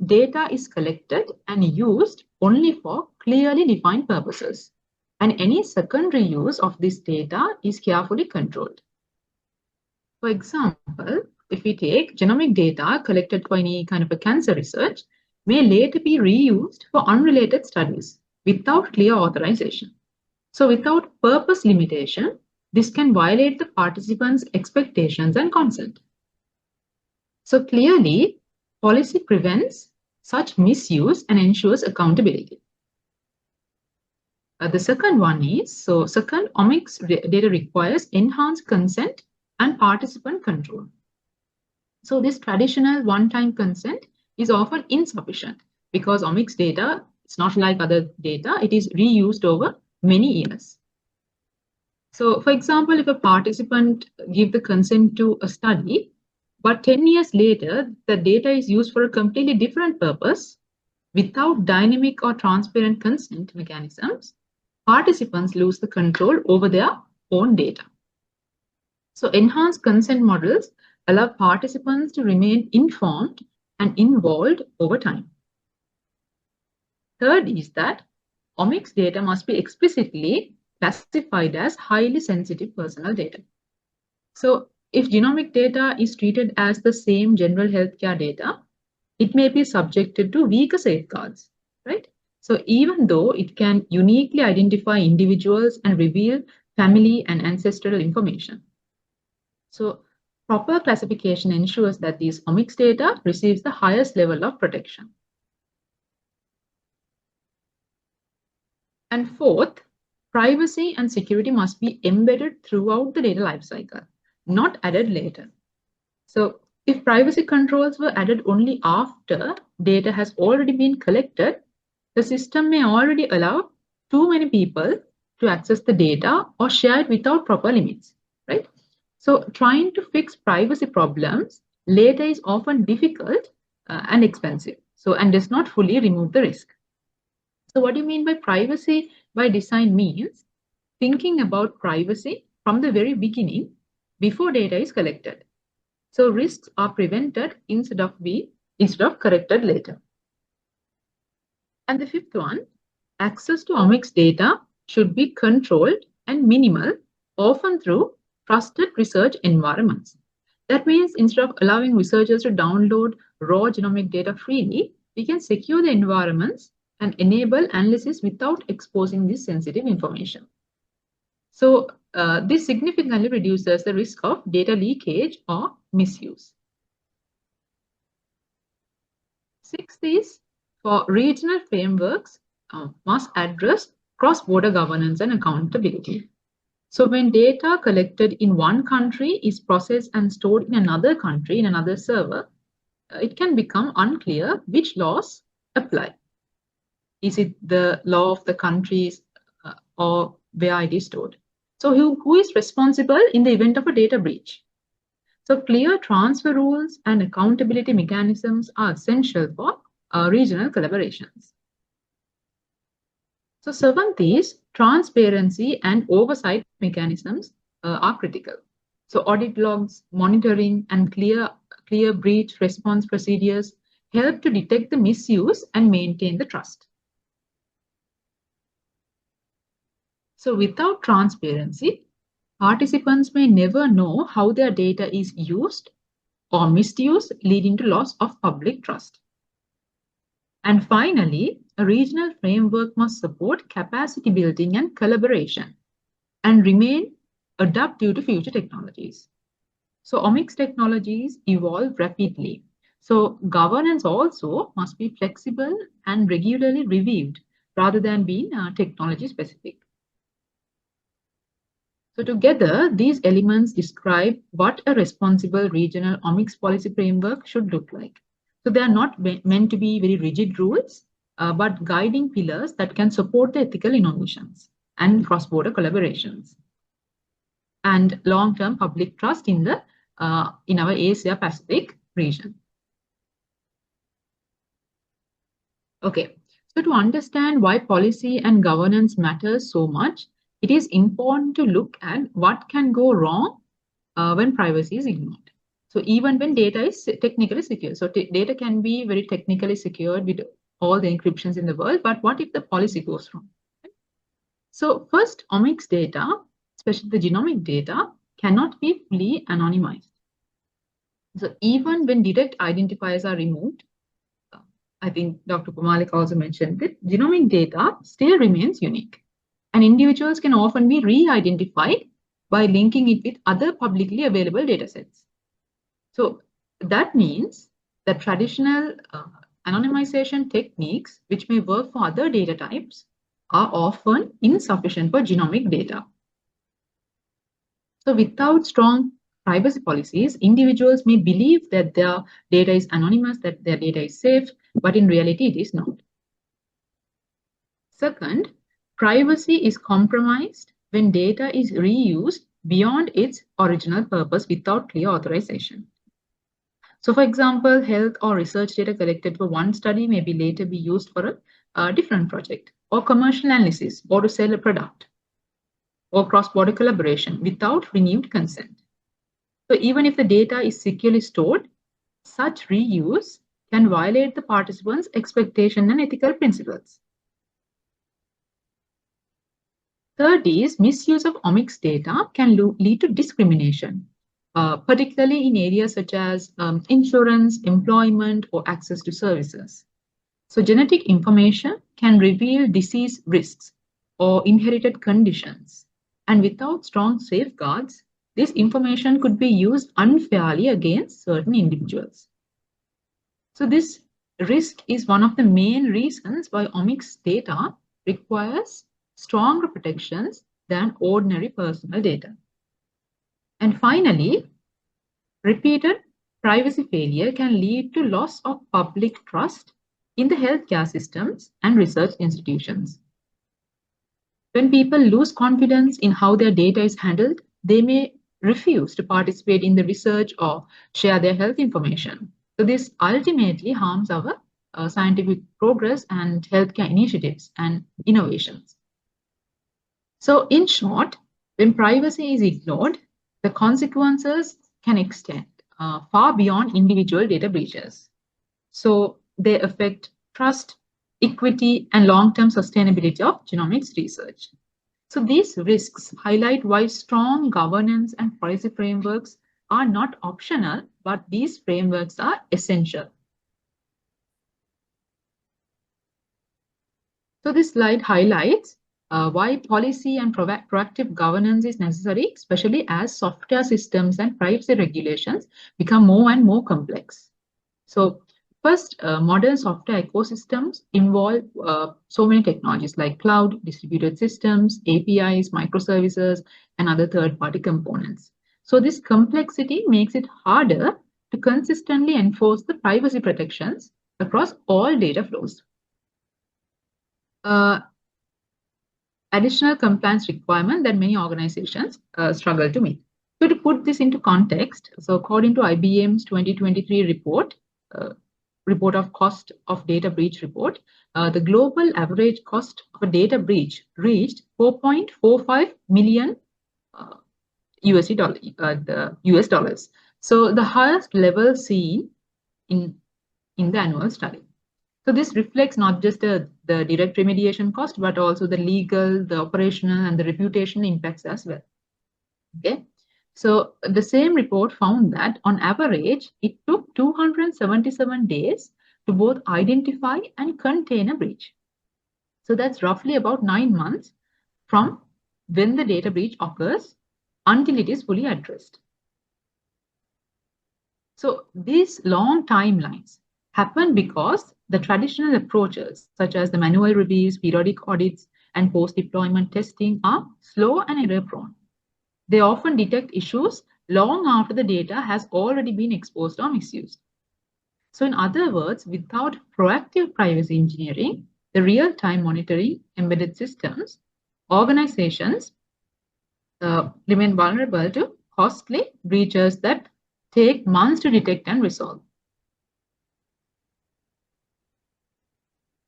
data is collected and used only for clearly defined purposes, and any secondary use of this data is carefully controlled. For example, if we take genomic data collected for any kind of a cancer research, may later be reused for unrelated studies without clear authorization. So without purpose limitation, this can violate the participants' expectations and consent. So clearly, policy prevents such misuse and ensures accountability. The second one is, so second, omics data requires enhanced consent and participant control. So this traditional one-time consent is often insufficient because omics data, it's not like other data, it is reused over many years. So for example, if a participant gives the consent to a study, but 10 years later, the data is used for a completely different purpose, without dynamic or transparent consent mechanisms, participants lose the control over their own data. So enhanced consent models allow participants to remain informed and involved over time. Third is that omics data must be explicitly classified as highly sensitive personal data. So if genomic data is treated as the same general healthcare data, it may be subjected to weaker safeguards, right? So even though it can uniquely identify individuals and reveal family and ancestral information. So proper classification ensures that these omics data receives the highest level of protection. And fourth, privacy and security must be embedded throughout the data lifecycle, not added later. So if privacy controls were added only after data has already been collected, the system may already allow too many people to access the data or share it without proper limits, right? So trying to fix privacy problems later is often difficult and expensive. So, and does not fully remove the risk. So what do you mean by privacy by design means thinking about privacy from the very beginning before data is collected. So risks are prevented instead of corrected later. And the fifth one, access to omics data should be controlled and minimal, often through trusted research environments. That means instead of allowing researchers to download raw genomic data freely, we can secure the environments and enable analysis without exposing this sensitive information. So this significantly reduces the risk of data leakage or misuse. Sixth is for regional frameworks must address cross-border governance and accountability. So when data collected in one country is processed and stored in another country, in another server, it can become unclear which laws apply. Is it the law of the countries or where it is stored? So who is responsible in the event of a data breach? So clear transfer rules and accountability mechanisms are essential for regional collaborations. So seventh is transparency and oversight mechanisms are critical. So audit logs, monitoring, and clear breach response procedures help to detect the misuse and maintain the trust. So without transparency, participants may never know how their data is used or misused, leading to loss of public trust. And finally, a regional framework must support capacity building and collaboration and remain adaptive to future technologies. So omics technologies evolve rapidly. So governance also must be flexible and regularly reviewed rather than being technology specific. So together, these elements describe what a responsible regional omics policy framework should look like. So they are not meant to be very rigid rules, but guiding pillars that can support the ethical innovations and cross-border collaborations and long-term public trust in our Asia Pacific region. Okay, so to understand why policy and governance matters so much, it is important to look at what can go wrong when privacy is ignored. So even when data is technically secure, so data can be very technically secured with all the encryptions in the world, but what if the policy goes wrong? So first, omics data, especially the genomic data, cannot be fully anonymized. So even when direct identifiers are removed, I think Dr. Pumalik also mentioned that genomic data still remains unique. And individuals can often be re-identified by linking it with other publicly available datasets. So that means that traditional anonymization techniques, which may work for other data types, are often insufficient for genomic data. So without strong privacy policies, individuals may believe that their data is anonymous, that their data is safe, but in reality it is not. Second, privacy is compromised when data is reused beyond its original purpose without clear authorization. So for example, health or research data collected for one study may be later be used for a different project or commercial analysis or to sell a product or cross-border collaboration without renewed consent. So even if the data is securely stored, such reuse can violate the participants' expectation and ethical principles. Third is misuse of omics data can lead to discrimination, particularly in areas such as insurance, employment, or access to services. So genetic information can reveal disease risks or inherited conditions. And without strong safeguards, this information could be used unfairly against certain individuals. So this risk is one of the main reasons why omics data requires stronger protections than ordinary personal data. And finally, repeated privacy failure can lead to loss of public trust in the healthcare systems and research institutions. When people lose confidence in how their data is handled, they may refuse to participate in the research or share their health information. So this ultimately harms our scientific progress and healthcare initiatives and innovations. So in short, when privacy is ignored, the consequences can extend far beyond individual data breaches. So they affect trust, equity, and long-term sustainability of genomics research. So these risks highlight why strong governance and policy frameworks are not optional, but these frameworks are essential. So this slide highlights why policy and proactive governance is necessary, especially as software systems and privacy regulations become more and more complex. So first, modern software ecosystems involve so many technologies like cloud, distributed systems, APIs, microservices, and other third-party components. So this complexity makes it harder to consistently enforce the privacy protections across all data flows. Additional compliance requirement that many organizations struggle to meet. So to put this into context, so according to IBM's 2023 report, report of cost of data breach report, the global average cost of a data breach reached 4.45 million the US dollars. So the highest level seen in the annual study. So this reflects not just the direct remediation cost, but also the legal, the operational, and the reputation impacts as well. Okay. So the same report found that on average, it took 277 days to both identify and contain a breach. So that's roughly about 9 months from when the data breach occurs until it is fully addressed. So these long timelines happen because the traditional approaches, such as the manual reviews, periodic audits, and post-deployment testing, are slow and error-prone. They often detect issues long after the data has already been exposed or misused. So in other words, without proactive privacy engineering, the real-time monitoring embedded systems, organizations remain vulnerable to costly breaches that take months to detect and resolve.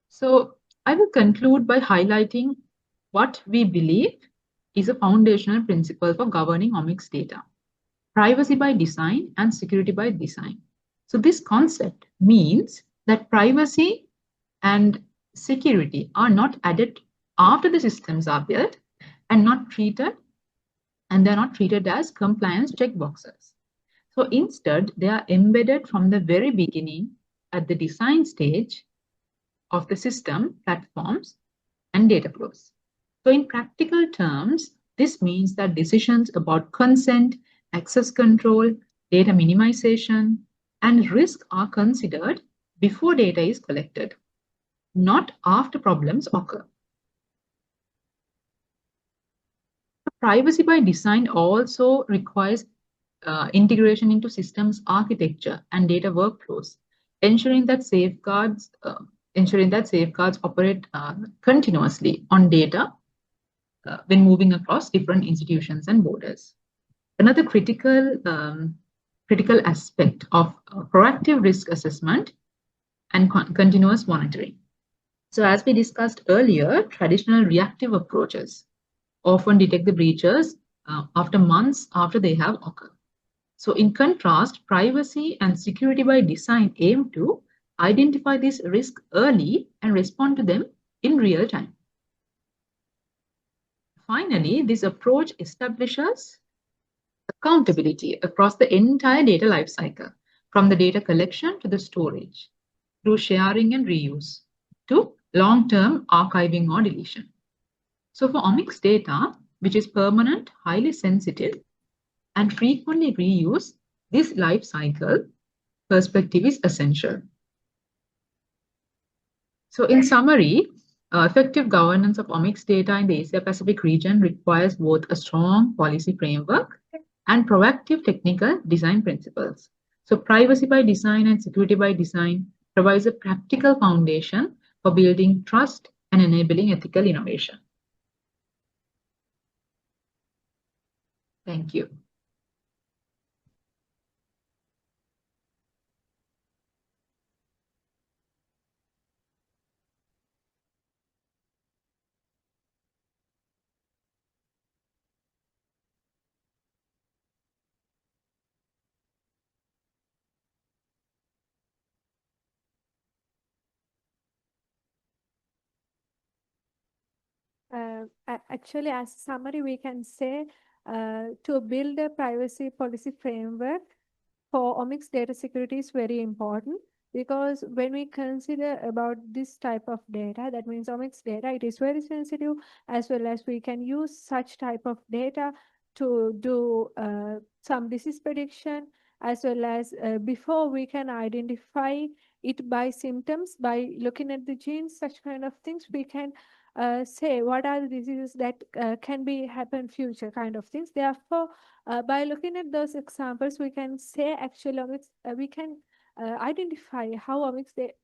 So I will conclude by highlighting what we believe is a foundational principle for governing omics data: privacy by design and security by design. So this concept means that privacy and security are not added after the systems are built and they're not treated as compliance checkboxes. So instead, they are embedded from the very beginning at the design stage of the system, platforms, and data flows. So in practical terms, this means that decisions about consent, access control, data minimization, and risk are considered before data is collected, not after problems occur. Privacy by design also requires integration into systems architecture and data workflows, ensuring that safeguards operate continuously on data when moving across different institutions and borders. Another critical aspect of proactive risk assessment and continuous monitoring. So as we discussed earlier, traditional reactive approaches often detect the breaches after months after they have occurred. So in contrast, privacy and security by design aim to identify this risk early and respond to them in real time. Finally, this approach establishes accountability across the entire data lifecycle, from the data collection to the storage, through sharing and reuse, to long-term archiving or deletion. So for omics data, which is permanent, highly sensitive, and frequently reused, this life cycle perspective is essential. So in summary, effective governance of omics data in the Asia-Pacific region requires both a strong policy framework and proactive technical design principles. So privacy by design and security by design provides a practical foundation for building trust and enabling ethical innovation. Thank you. actually, as a summary, we can say to build a privacy policy framework for omics data security is very important, because when we consider about this type of data, that means omics data, it is very sensitive, as well as we can use such type of data to do some disease prediction, as well as before we can identify it by symptoms, by looking at the genes, such kind of things, we can say what are the diseases that can be happen future kind of things. Therefore, by looking at those examples, we can say actually omics, we can identify how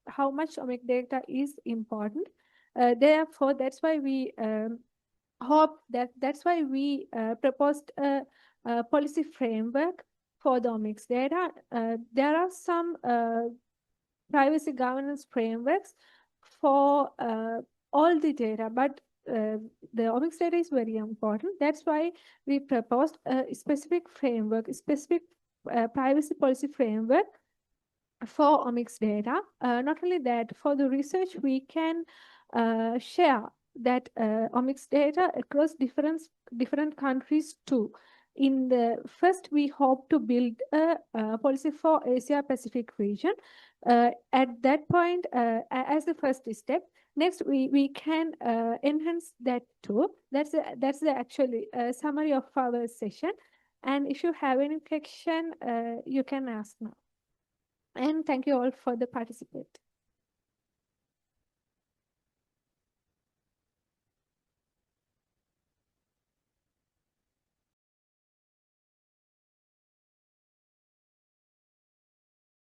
how much omic data is important. Therefore, that's why we that's why we proposed a policy framework for the omics data. There are some privacy governance frameworks for all the data, but the omics data is very important. That's why we proposed a specific framework, a specific privacy policy framework for omics data. Not only that, for the research, we can share that omics data across different countries too. In the first, we hope to build a policy for Asia Pacific region. At that point, as the first step, next we can enhance that too. That's the actually summary of our session. And if you have any question, you can ask now. And thank you all for the participate.